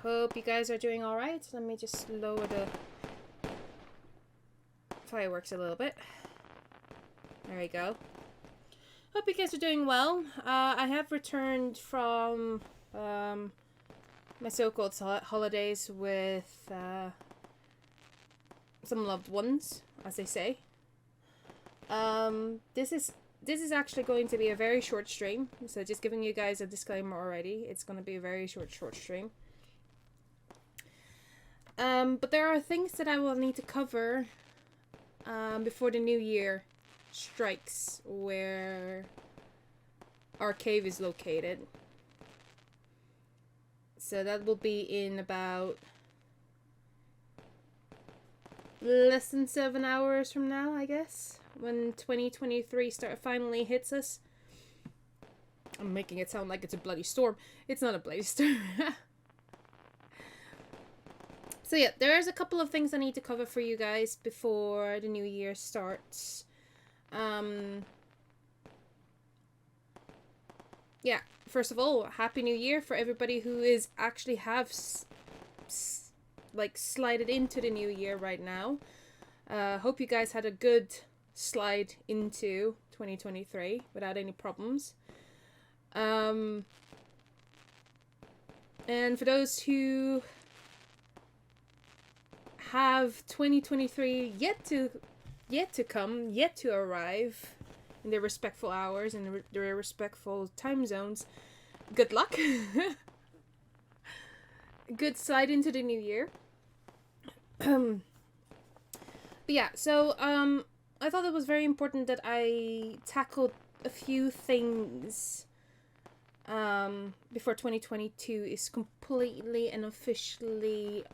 Hope you guys are doing alright. Let me just lower the fireworks a little bit. There we go. Hope you guys are doing well. I have returned from my so-called holidays with some loved ones, as they say. This is actually going to be a very short stream, so just giving you guys a disclaimer already. It's going to be a very short stream. But there are things that I will need to cover before the new year strikes, where our cave is located. So that will be in about less than 7 hours from now, I guess, when 2023 finally hits us. I'm making it sound like it's a bloody storm. It's not a bloody storm. So yeah, there's a couple of things I need to cover for you guys before the new year starts. Yeah, first of all, Happy New Year for everybody who is actually slided into the new year right now. Hope you guys had a good slide into 2023 without any problems. And for those who have 2023 yet to arrive in their respectful hours and their respectful time zones, good luck. Good slide into the new year. But yeah, so I thought it was very important that I tackled a few things before 2022 is completely and officially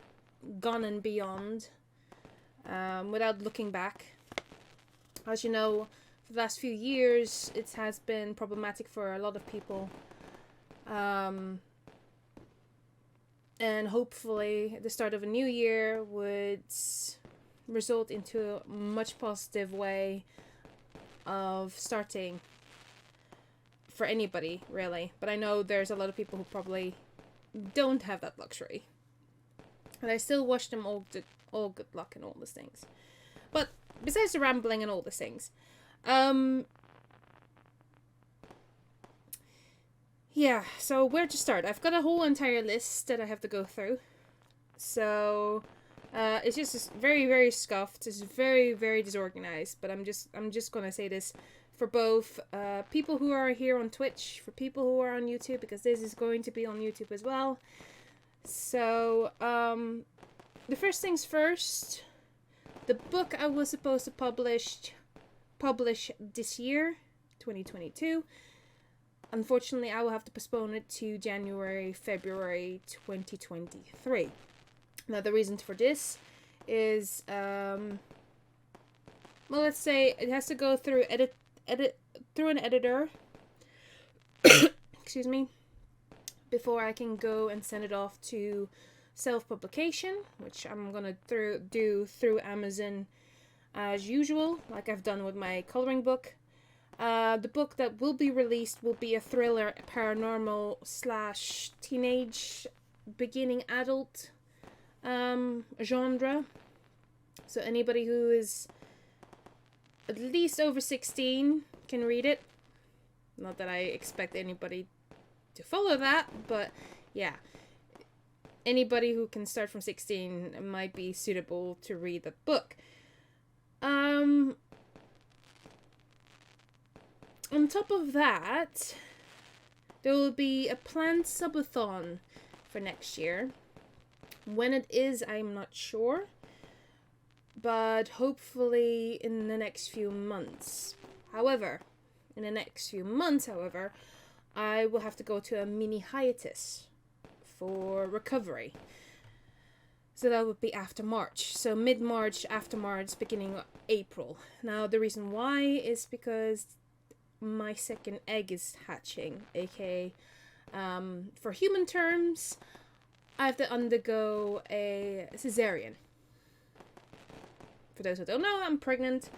gone and beyond, without looking back. As you know, for the last few years, it has been problematic for a lot of people. And hopefully the start of a new year would result into a much positive way of starting for anybody, really. But I know there's a lot of people who probably don't have that luxury. And I still wish them all good luck and all these things. But besides the rambling and all these things, yeah, so where to start? I've got a whole entire list that I have to go through. So it's just very, very scuffed. It's very, very disorganized. But I'm just gonna say this for both people who are here on Twitch, for people who are on YouTube, because this is going to be on YouTube as well. So the first things first, the book I was supposed to publish this year, 2022. Unfortunately, I will have to postpone it to February 2023. Now, the reason for this is, well, let's say it has to go through through an editor. Excuse me. Before I can go and send it off to self-publication, which I'm gonna do through Amazon as usual, like I've done with my coloring book. The book that will be released will be a thriller, paranormal / teenage, beginning adult genre. So anybody who is at least over 16 can read it. Not that I expect anybody to follow that, but yeah, anybody who can start from 16 might be suitable to read the book. On top of that, there will be a planned subathon for next year. When it is, I'm not sure, but hopefully in the next few months. However, I will have to go to a mini-hiatus for recovery. So that would be after March. So mid-March, after March, beginning of April. Now, the reason why is because my second egg is hatching, aka, for human terms, I have to undergo a cesarean. For those who don't know, I'm pregnant,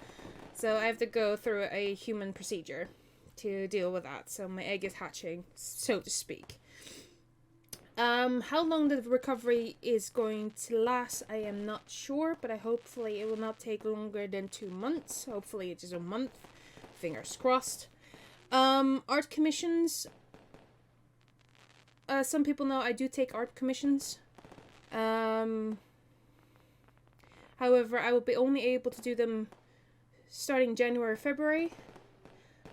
so I have to go through a human procedure to deal with that. So my egg is hatching, so to speak. How long the recovery is going to last, I am not sure, but hopefully it will not take longer than 2 months. Hopefully it is a month. Fingers crossed. Art commissions. Some people know I do take art commissions. However, I will be only able to do them starting January, February.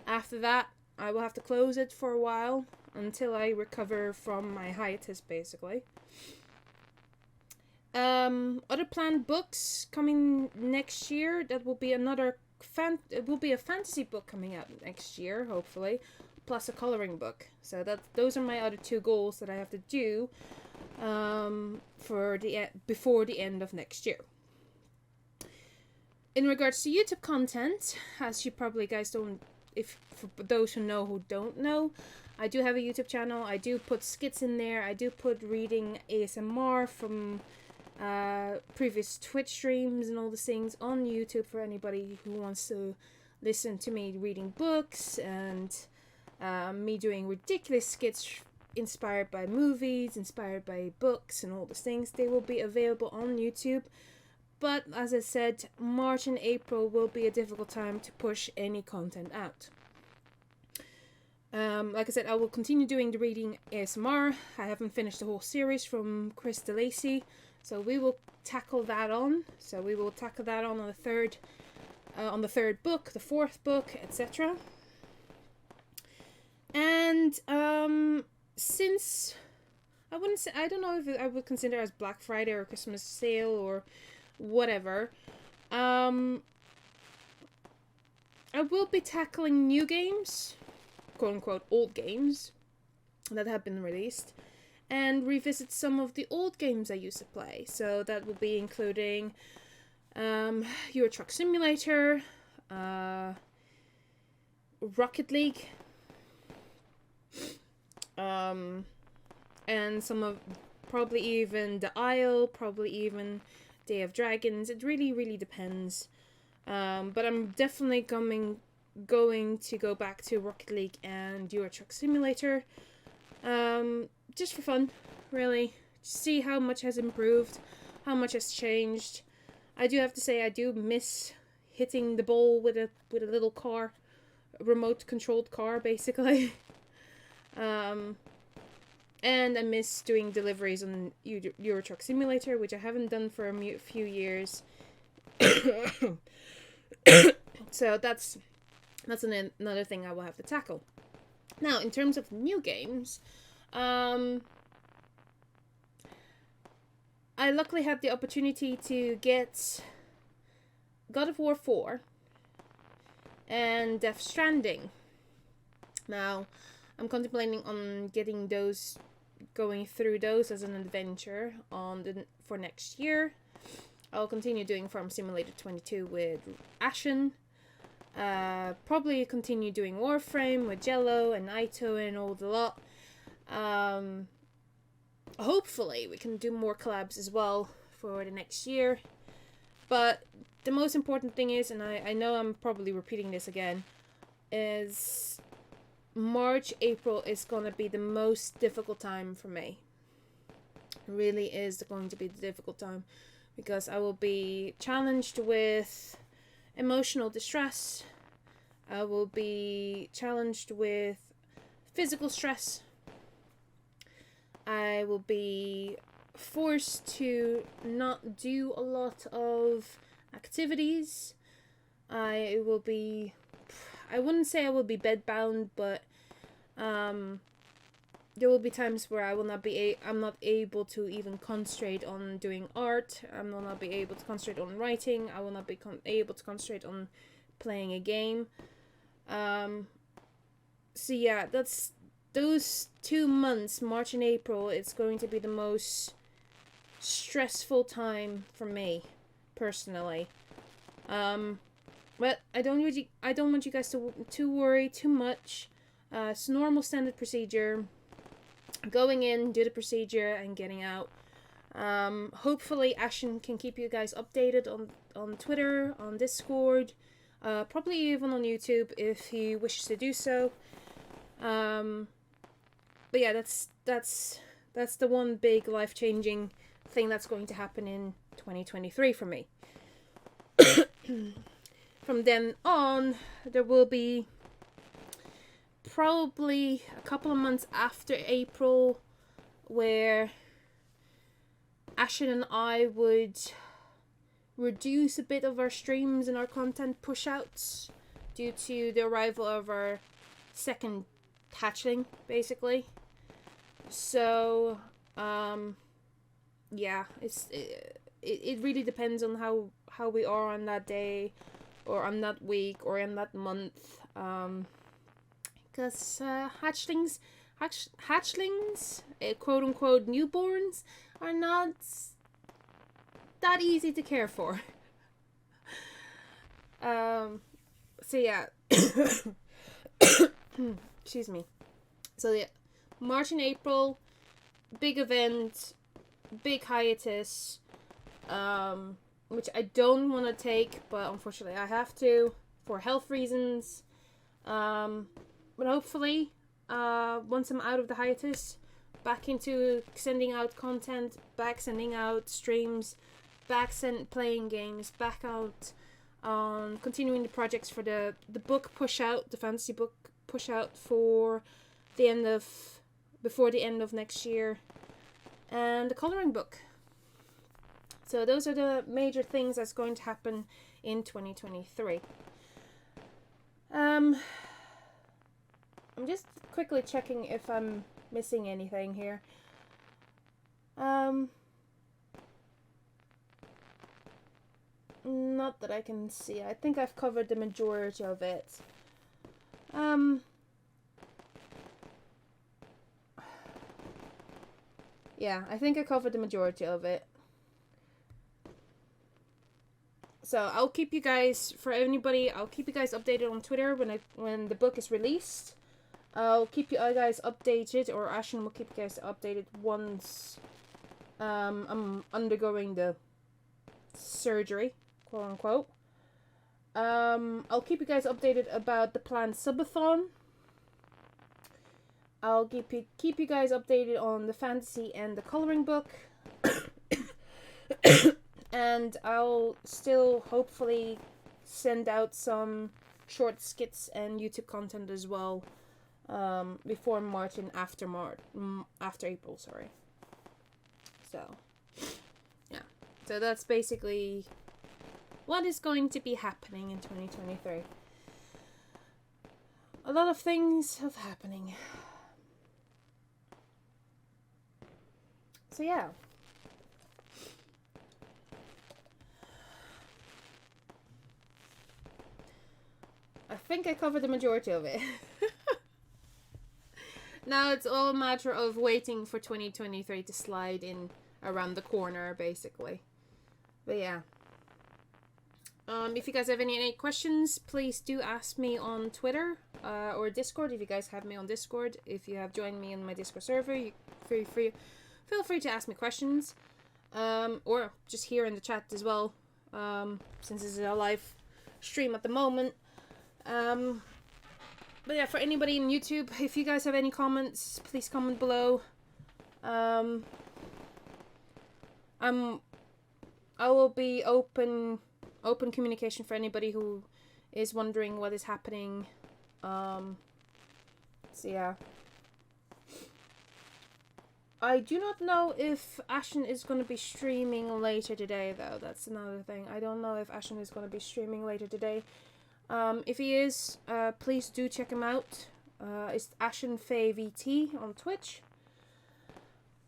After that, I will have to close it for a while until I recover from my hiatus, basically. Other planned books coming next year. That will be it will be a fantasy book coming out next year, hopefully, plus a coloring book. So those are my other 2 goals that I have to do before the end of next year. In regards to YouTube content, as you probably guys don't, for those who know who don't know, I do have a YouTube channel. I do put skits in there. I do put reading ASMR from previous Twitch streams and all these things on YouTube for anybody who wants to listen to me reading books and me doing ridiculous skits inspired by movies, inspired by books and all those things. They will be available on YouTube. But as I said, March and April will be a difficult time to push any content out. Like I said, I will continue doing the reading ASMR. I haven't finished the whole series from Chris DeLacy, so we will tackle that on. So we will tackle that on the third book, the 4th book, etc. And since I don't know if I would consider it as Black Friday or Christmas sale or whatever, I will be tackling new games, quote unquote old games that have been released, and revisit some of the old games I used to play. So that will be including Euro Truck Simulator, Rocket League, and some of probably even The Isle, probably even Day of Dragons. It really depends. But I'm definitely going to go back to Rocket League and Euro Truck Simulator. Just for fun, really. See how much has improved, how much has changed. I do have to say I do miss hitting the ball with a little car, a remote controlled car, basically. And I miss doing deliveries on Euro Truck Simulator, which I haven't done for a few years. So that's another thing I will have to tackle. Now, in terms of new games, I luckily had the opportunity to get God of War 4 and Death Stranding. Now, I'm contemplating on going through those as an adventure for next year. I'll continue doing Farm Simulator 22 with Ashen. Probably continue doing Warframe with Jello and Naito and all the lot. Hopefully we can do more collabs as well for the next year. But the most important thing is, and I know I'm probably repeating this again, is March, April is going to be the most difficult time for me. It really is going to be the difficult time because I will be challenged with emotional distress. I will be challenged with physical stress. I will be forced to not do a lot of activities. I wouldn't say I will be bedbound, but there will be times where I'm not able to even concentrate on doing art. I will not be able to concentrate on writing. I will not be able to concentrate on playing a game. So yeah, that's those 2 months, March and April. It's going to be the most stressful time for me, personally. But I don't want you guys to worry too much. It's normal standard procedure. Going in, do the procedure, and getting out. Hopefully Ashen can keep you guys updated on Twitter, on Discord, probably even on YouTube if he wishes to do so. But yeah, that's That's the one big life-changing thing that's going to happen in 2023 for me. From then on, there will be probably a couple of months after April where Ashen and I would reduce a bit of our streams and our content push-outs due to the arrival of our second hatchling, basically. So, yeah, it really depends on how we are on that day, or on that week, or in that month. Because hatchlings, quote unquote newborns, are not that easy to care for. So yeah. Excuse me. So yeah, March and April, big event, big hiatus, which I don't want to take, but unfortunately I have to for health reasons. But hopefully, once I'm out of the hiatus, back into sending out content, back sending out streams, playing games, back out on continuing the projects for the book push out, the fantasy book push out for before the end of next year, and the coloring book. So those are the major things that's going to happen in 2023. I'm just quickly checking if I'm missing anything here. Not that I can see. I think I've covered the majority of it. Yeah, I think I covered the majority of it. So I'll keep you guys, for anybody, I'll keep you guys updated on Twitter when the book is released. I'll keep you guys updated, or Ashen will keep you guys updated once I'm undergoing the surgery, quote unquote. I'll keep you guys updated about the planned subathon. I'll keep you guys updated on the fantasy and the coloring book. And I'll still hopefully send out some short skits and YouTube content as well, before March and after April, sorry. So, yeah. So that's basically what is going to be happening in 2023. A lot of things are happening. So yeah. I think I covered the majority of it. Now it's all a matter of waiting for 2023 to slide in around the corner, basically. But yeah. If you guys have any questions, please do ask me on Twitter or Discord. If you guys have me on Discord, if you have joined me in my Discord server, feel free to ask me questions, or just here in the chat as well, since this is a live stream at the moment. But yeah, for anybody in YouTube, if you guys have any comments, please comment below. I will be open communication for anybody who is wondering what is happening. So yeah. I do not know if Ashen is going to be streaming later today, though. That's another thing. I don't know if Ashen is going to be streaming later today. If he is, please do check him out. It's AshenFayVT on Twitch.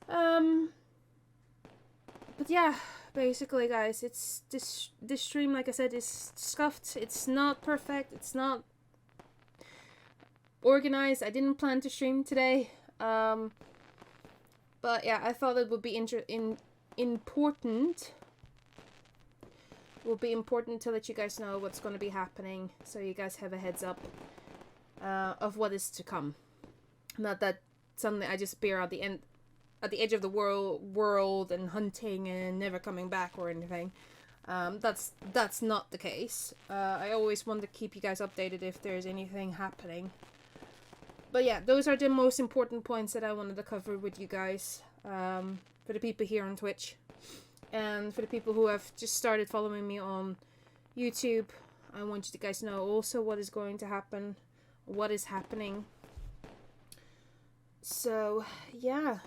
But yeah, basically, guys, it's this stream, like I said, is scuffed. It's not perfect. It's not organized. I didn't plan to stream today. But yeah, I thought it would be important. Will be important to let you guys know what's going to be happening, so you guys have a heads up of what is to come. Not that suddenly I just appear at the edge of the world and hunting and never coming back or anything. That's not the case. I always want to keep you guys updated if there's anything happening. But yeah, those are the most important points that I wanted to cover with you guys. for the people here on Twitch. And for the people who have just started following me on YouTube, I want you guys to know also what is going to happen, what is happening. So, yeah.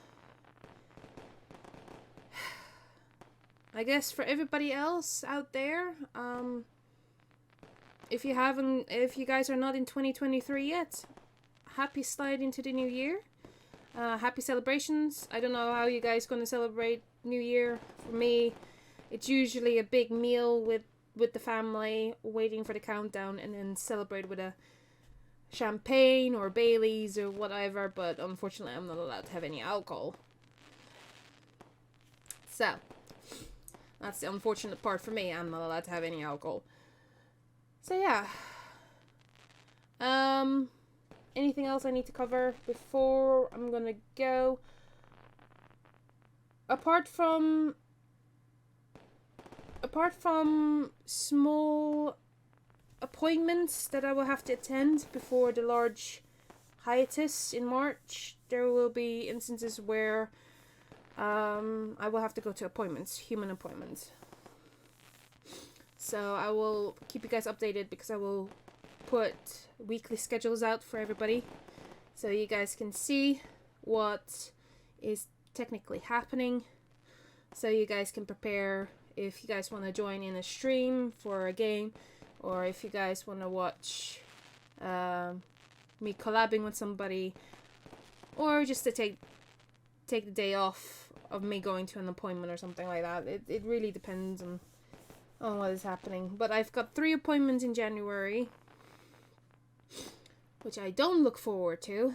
I guess for everybody else out there, if you guys are not in 2023 yet, happy slide into the new year. Happy celebrations. I don't know how you guys gonna celebrate New Year. For me, it's usually a big meal with the family, waiting for the countdown, and then celebrate with a champagne or Baileys or whatever, but unfortunately I'm not allowed to have any alcohol. So, that's the unfortunate part for me. I'm not allowed to have any alcohol. So yeah. Anything else I need to cover before I'm gonna go? Apart from small appointments that I will have to attend before the large hiatus in March, there will be instances where I will have to go to appointments, human appointments. So I will keep you guys updated, because I will put weekly schedules out for everybody, so you guys can see what is technically happening, so you guys can prepare if you guys want to join in a stream for a game, or if you guys want to watch me collabing with somebody, or just to take the day off of me going to an appointment or something like that. It really depends on what is happening. But I've got 3 appointments in January, which I don't look forward to.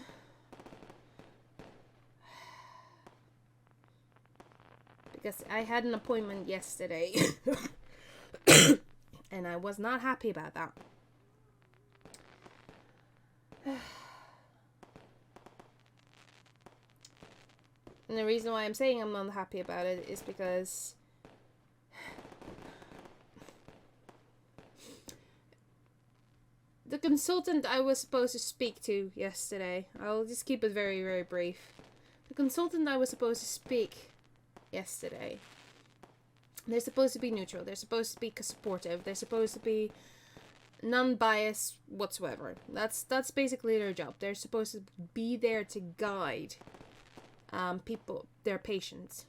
Because I had an appointment yesterday and I was not happy about that. And the reason why I'm saying I'm not happy about it is because the consultant I was supposed to speak to yesterday, I'll just keep it very, very brief. The consultant I was supposed to speak yesterday, they're supposed to be neutral, they're supposed to be supportive, they're supposed to be non-biased whatsoever. That's basically their job. They're supposed to be there to guide people, their patients.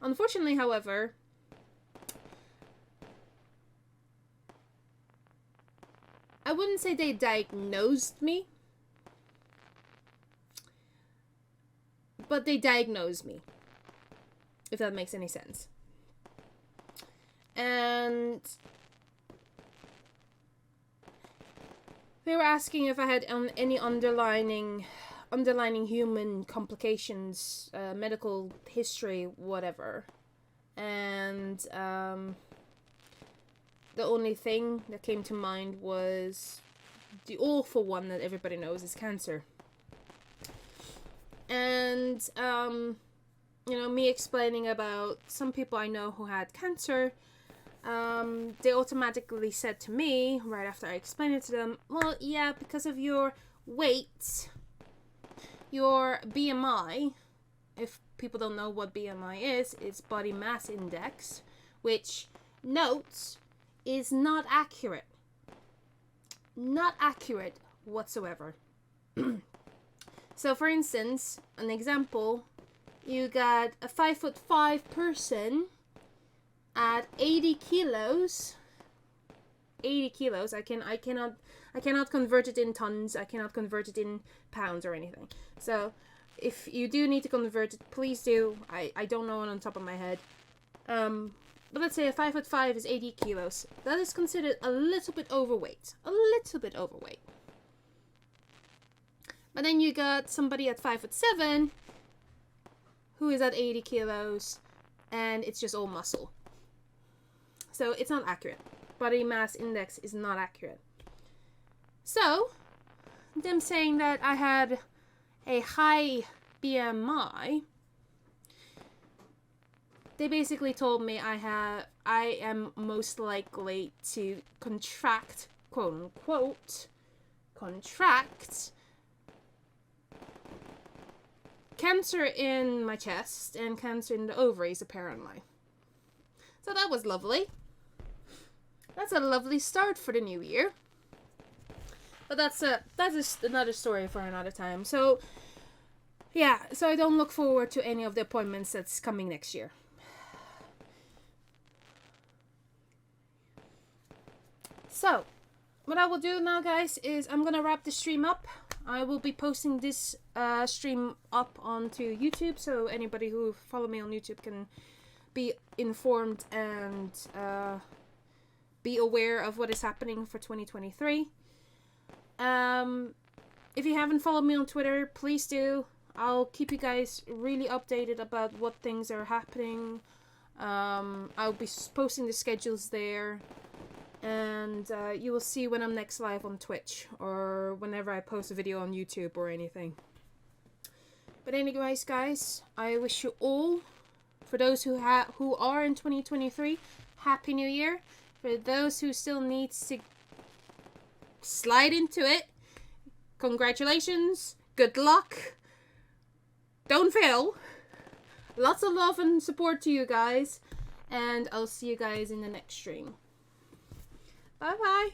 Unfortunately, however, I wouldn't say they diagnosed me, but they diagnosed me, if that makes any sense. And they were asking if I had any underlining human complications, medical history, whatever. And the only thing that came to mind was the awful one that everybody knows is cancer. And, me explaining about some people I know who had cancer, they automatically said to me, right after I explained it to them, well, yeah, because of your weight, your BMI, if people don't know what BMI is, it's body mass index, which, notes, is not accurate. Not accurate whatsoever. So, for instance, an example, you got a 5'5" person at 80 kilos. 80 kilos. I cannot convert it in tons. I cannot convert it in pounds or anything. So, if you do need to convert it, please do. I don't know it on top of my head. But let's say a 5'5" is 80 kilos. That is considered a little bit overweight. A little bit overweight. But then you got somebody at 5'7" who is at 80 kilos, and it's just all muscle. So it's not accurate. Body mass index is not accurate. So, them saying that I had a high BMI, they basically told me I am most likely to contract, quote unquote, cancer in my chest and cancer in the ovaries, apparently. So that was lovely. That's a lovely start for the new year. But that is another story for another time. So yeah, so I don't look forward to any of the appointments that's coming next year. So, what I will do now, guys, is I'm gonna wrap the stream up. I will be posting this stream up onto YouTube, so anybody who follow me on YouTube can be informed and be aware of what is happening for 2023. If you haven't followed me on Twitter, please do. I'll keep you guys really updated about what things are happening. I'll be posting the schedules there. And you will see when I'm next live on Twitch or whenever I post a video on YouTube or anything. But anyways, guys, I wish you all, for those who are in 2023, Happy New Year. For those who still needs to slide into it, congratulations, good luck, don't fail. Lots of love and support to you guys, and I'll see you guys in the next stream. Bye bye.